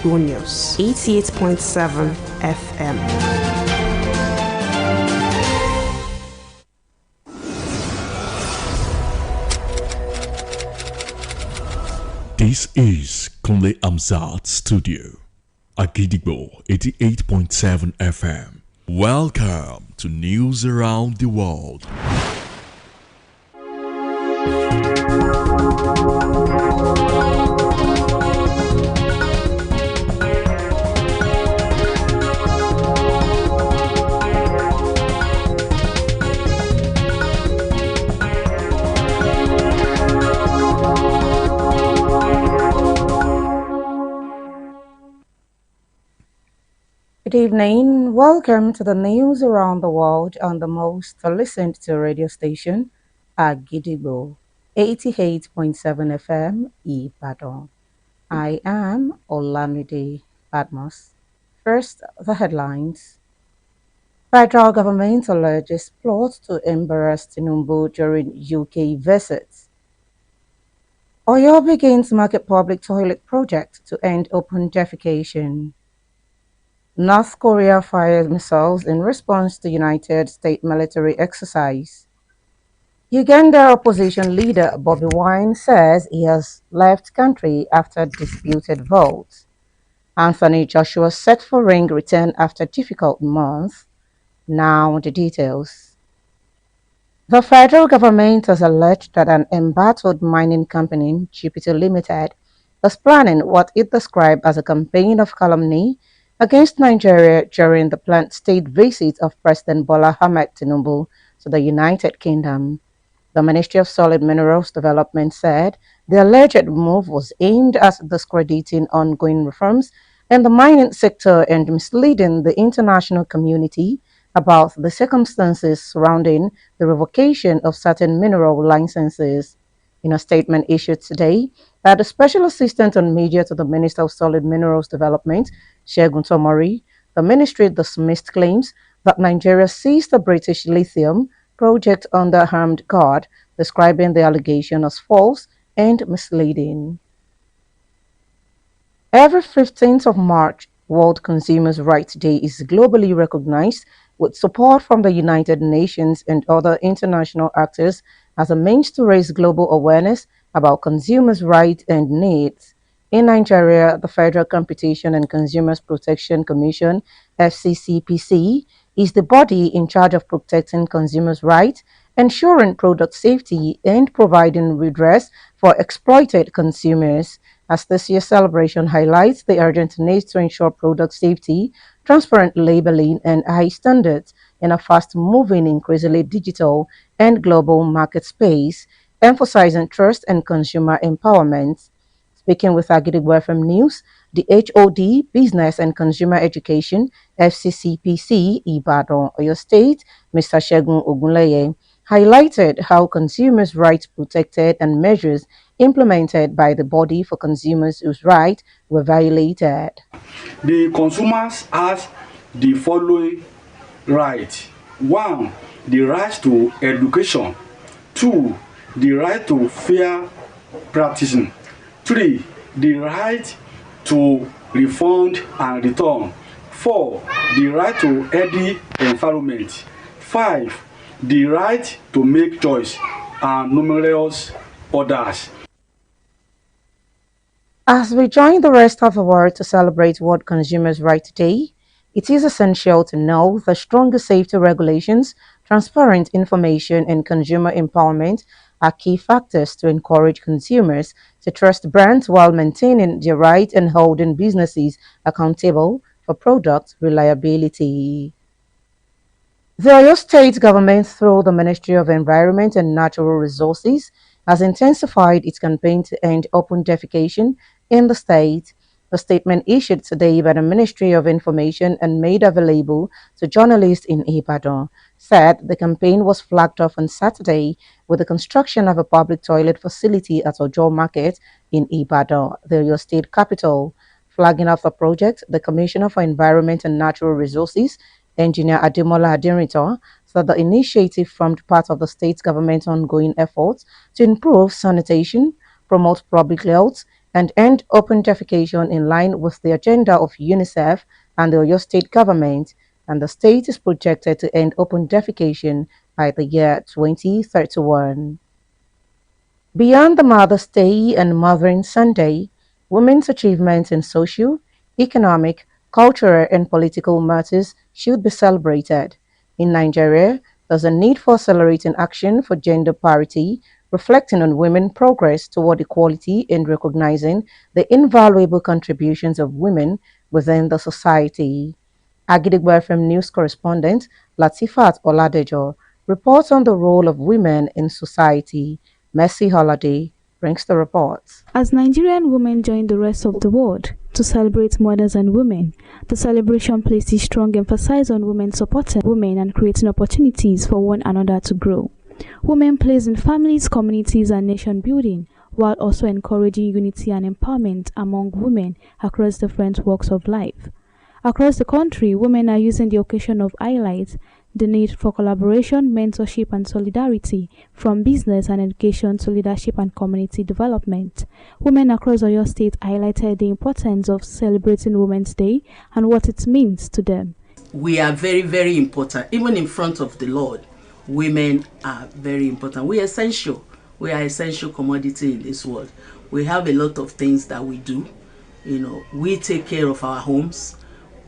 Go News, 88.7 FM. This is Kunle Amzat Studio, Agidigbo 88.7 FM. Welcome to News Around the World. Good evening. Welcome to the news around the world on the most listened to radio station, Agidigbo 88.7 FM, Ibadan. I am OLAMIDE BADMUS. First, the headlines. Federal government alleges plot to embarrass Tinubu during UK visits. Oyo begins market public toilet project to end open defecation. North Korea fires missiles in response to United States military exercise. Uganda opposition leader Bobby Wine says he has left country after disputed votes. Anthony Joshua set for ring return after difficult month. Now the details. The federal government has alleged that an embattled mining company, Jupiter Limited, is planning what it described as a campaign of calumny against Nigeria during the planned state visit of President Bola Ahmed Tinubu to the United Kingdom. The Ministry of Solid Minerals Development said the alleged move was aimed at discrediting ongoing reforms in the mining sector and misleading the international community about the circumstances surrounding the revocation of certain mineral licenses. In a statement issued today, that the Special Assistant on Media to the Minister of Solid Minerals Development, Segun Tomori, the ministry dismissed claims that Nigeria seized the British lithium project under armed guard, describing the allegation as false and misleading. Every 15th of March, World Consumers' Rights Day is globally recognized with support from the United Nations and other international actors as a means to raise global awareness about consumers' rights and needs. In Nigeria, the Federal Competition and Consumers Protection Commission, FCCPC, is the body in charge of protecting consumers' rights, ensuring product safety, and providing redress for exploited consumers. As this year's celebration highlights the urgent need to ensure product safety, transparent labeling, and high standards in a fast-moving, increasingly digital and global market space, emphasizing trust and consumer empowerment. Speaking with Agidigbo FM News, the HOD, Business and Consumer Education, FCCPC, Ibadan, Oyo State, Mr. Segun Ogunleye, highlighted how consumers' rights protected and measures implemented by the body for consumers whose rights were violated. The consumers has the following rights. 1. The right to education. 2. The right to fair practicing. 3. The right to refund and return. 4. The right to healthy environment. 5. The right to make choice, and numerous others. As we join the rest of the world to celebrate World Consumers' Rights Day, it is essential to know that stronger safety regulations, transparent information, and consumer empowerment are key factors to encourage consumers to trust brands while maintaining their right and holding businesses accountable for product reliability. The Oyo State government, through the Ministry of Environment and Natural Resources, has intensified its campaign to end open defecation in the state. A statement issued today by the Ministry of Information and made available to journalists in Ibadan said the campaign was flagged off on Saturday with the construction of a public toilet facility at Ojo Market in Ibadan, the Oyo State capital. Flagging off the project, the Commissioner for Environment and Natural Resources, Engineer Ademola Adenrito, said the initiative formed part of the state government's ongoing efforts to improve sanitation, promote public health, and end open defecation in line with the agenda of UNICEF and the Oyo State government, and the state is projected to end open defecation by the year 2031. Beyond the Mother's Day and Mothering Sunday, women's achievements in social, economic, cultural, and political matters should be celebrated. In Nigeria, there's a need for accelerating action for gender parity, reflecting on women's progress toward equality and recognizing the invaluable contributions of women within the society. Agidigbo FM news correspondent Latifat Oladejo reports on the role of women in society. Mercy Holiday brings the report. As Nigerian women join the rest of the world to celebrate mothers and women, the celebration places strong emphasis on women supporting women and creating opportunities for one another to grow. Women plays in families, communities, and nation building, while also encouraging unity and empowerment among women across different walks of life. Across the country, women are using the occasion of highlight the need for collaboration, mentorship, and solidarity, from business and education to leadership and community development. Women across Oyo State highlighted the importance of celebrating Women's Day and what it means to them. We are very, very important. Even in front of the Lord, women are very important. We are essential. We are essential commodity in this world. We have a lot of things that we do. We take care of our homes.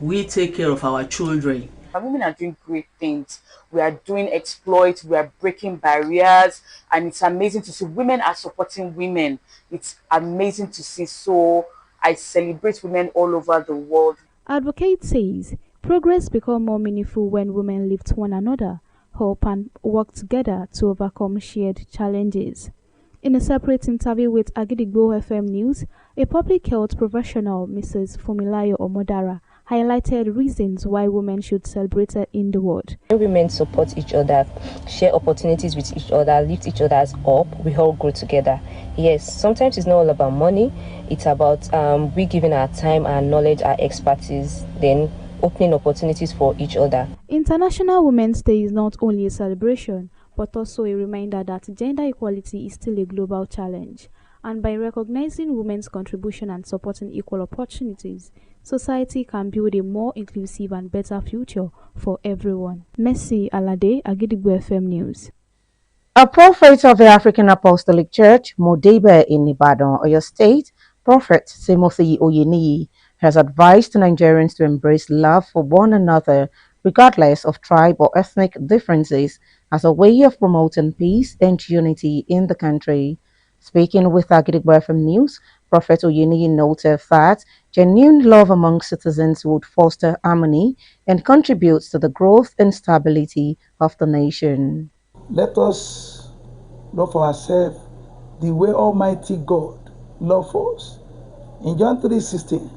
We take care of our children. Women are doing great things. We are doing exploits. We are breaking barriers. And it's amazing to see women are supporting women. It's amazing to see. So I celebrate women all over the world. Advocate says progress becomes more meaningful when women lift one another, help and work together to overcome shared challenges. In a separate interview with Agidigbo FM News, a public health professional, Mrs. Fumilayo Omodara, highlighted reasons why women should celebrate it in the world. Women support each other, share opportunities with each other, lift each other up, we all grow together. Yes, sometimes it's not all about money, it's about we giving our time, our knowledge, our expertise, then opening opportunities for each other. International Women's Day is not only a celebration, but also a reminder that gender equality is still a global challenge. And by recognizing women's contribution and supporting equal opportunities, society can build a more inclusive and better future for everyone. Mercy Alade, Agidigbo FM News. A prophet of the African Apostolic Church, Modebe in Ibadan, Oyo State, Prophet Timothy Oyeniyi, has advised Nigerians to embrace love for one another, regardless of tribe or ethnic differences, as a way of promoting peace and unity in the country. Speaking with Agidigbo FM News, Prophet Oyeniyi noted that genuine love among citizens would foster harmony and contribute to the growth and stability of the nation. Let us love ourselves the way Almighty God loves us. In John 3:16,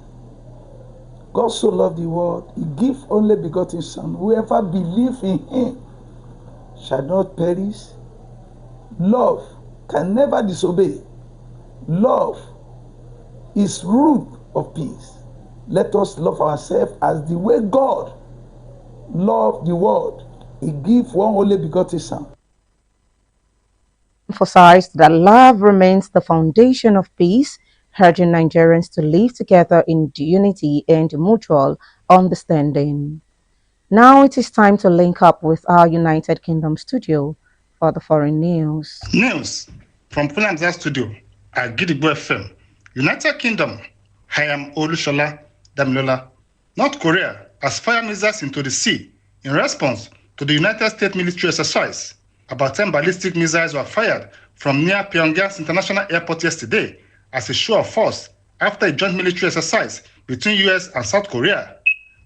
God so loved the world, He gave only begotten Son. Whoever believes in Him shall not perish. Love can never disobey. Love is root of peace. Let us love ourselves as the way God loved the world. He gave one only begotten Son. Emphasized that love remains the foundation of peace, urging Nigerians to live together in unity and mutual understanding. Now it is time to link up with our United Kingdom studio for the foreign news. News from Fulamza Studio at Gidigbo FM. United Kingdom. I am Olushola Damilola. North Korea has fired missiles into the sea in response to the United States military exercise. About 10 ballistic missiles were fired from near Pyongyang's international airport yesterday as a show of force after a joint military exercise between US and South Korea.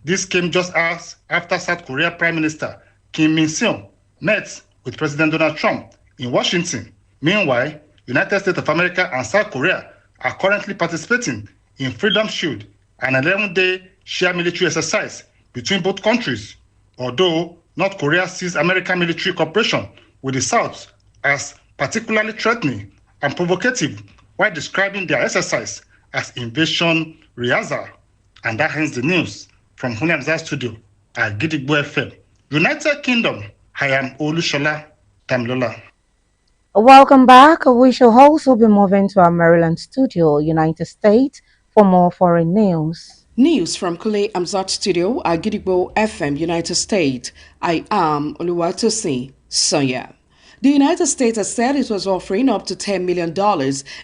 This came just hours after South Korea Prime Minister Kim Min-seung met with President Donald Trump in Washington. Meanwhile, United States of America and South Korea are currently participating in Freedom Shield, an 11-day shared military exercise between both countries, although North Korea sees American military cooperation with the South as particularly threatening and provocative while describing their exercise as invasion rehearsal. And that ends the news from Fulamza Studio at Gidigbo FM. United Kingdom, I am Olushola Damilola. Welcome back. We shall also be moving to our Maryland studio, United States, for more foreign news. News from Kule Amzat Studio, Agidigbo FM, United States. I am Oluwatosin Sonya. The United States has said it was offering up to $10 million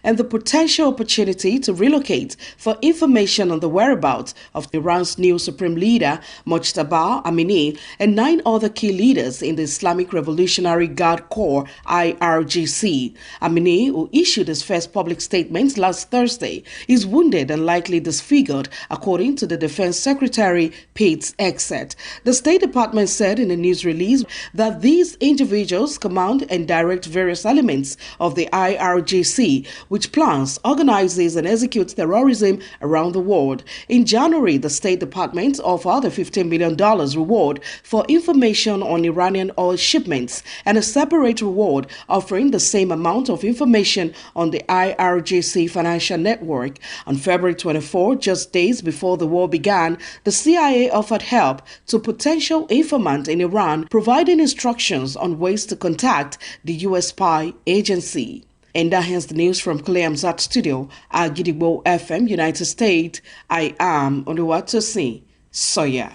and the potential opportunity to relocate for information on the whereabouts of Iran's new supreme leader, Mojtaba Amini, and 9 other key leaders in the Islamic Revolutionary Guard Corps, IRGC. Amini, who issued his first public statement last Thursday, is wounded and likely disfigured, according to the Defense Secretary Pete Hegseth. The State Department said in a news release that these individuals command and direct various elements of the IRGC, which plans, organizes, and executes terrorism around the world. In January, the State Department offered a $15 million reward for information on Iranian oil shipments and a separate reward offering the same amount of information on the IRGC financial network. On February 24, just days before the war began, the CIA offered help to potential informant in Iran, providing instructions on ways to contact the U.S. spy agency. And that ends the news from Kuleamzat Studio, Agidigbo FM, United States. I am Oluwatosin Soya.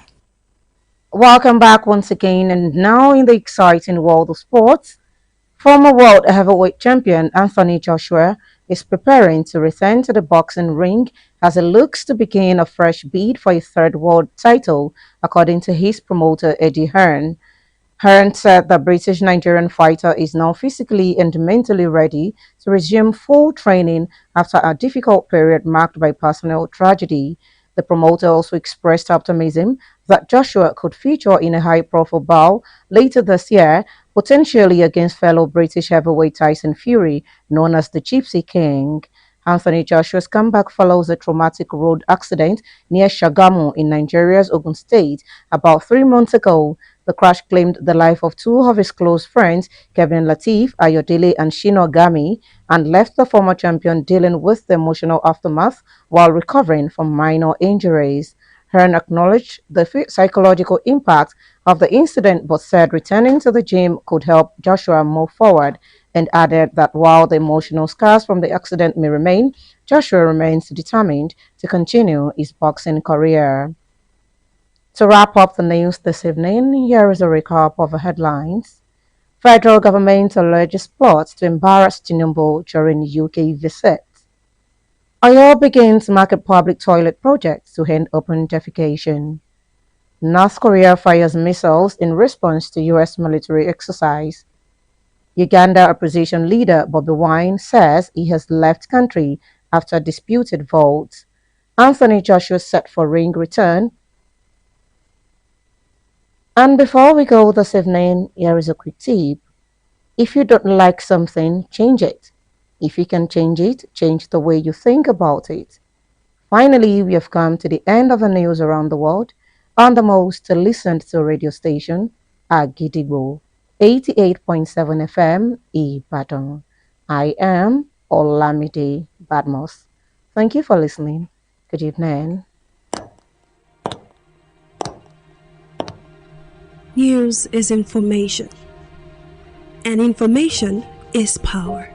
Welcome back once again, and now in the exciting world of sports, former world heavyweight champion Anthony Joshua is preparing to return to the boxing ring as he looks to begin a fresh bid for a third world title, according to his promoter Eddie Hearn. Hearn said the British-Nigerian fighter is now physically and mentally ready to resume full training after a difficult period marked by personal tragedy. The promoter also expressed optimism that Joshua could feature in a high-profile bout later this year, potentially against fellow British heavyweight Tyson Fury, known as the Gypsy King. Anthony Joshua's comeback follows a traumatic road accident near Shagamu in Nigeria's Ogun State about 3 months ago. The crash claimed the life of 2 of his close friends, Kevin Lateef, Ayodele, and Shino Gami, and left the former champion dealing with the emotional aftermath while recovering from minor injuries. Hearn acknowledged the psychological impact of the incident but said returning to the gym could help Joshua move forward, and added that while the emotional scars from the accident may remain, Joshua remains determined to continue his boxing career. To wrap up the news this evening, here is a recap of the headlines. Federal government alleges plot to embarrass Tinubu during UK visit. Oyo begins market public toilet project to end open defecation. North Korea fires missiles in response to US military exercise. Uganda opposition leader Bobby Wine says he has left country after disputed votes. Anthony Joshua set for ring return. And before we go this evening, here is a quick tip. If you don't like something, change it. If you can change it, change the way you think about it. Finally, we have come to the end of the news around the world on the most listened to radio station, Agidigbo, 88.7 FM, Ibadan. I am OLAMIDE BADMUS. Thank you for listening. Good evening. News is information, and information is power.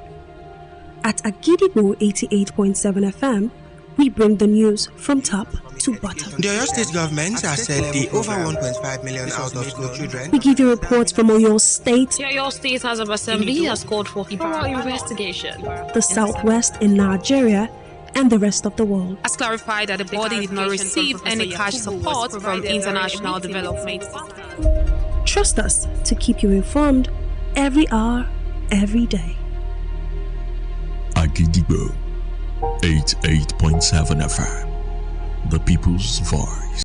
At Agidigbo 88.7 FM, we bring the news from top to bottom. The Oyo State government has said the over 1.5 million out of school children. We give you reports from Oyo State. The Oyo State House of Assembly has called for thorough investigation. The Southwest in Nigeria and the rest of the world. Has clarified that the body did not receive any cash support from international development. Trust us to keep you informed every hour, every day. Agidigbo 88.7 FM, the people's voice.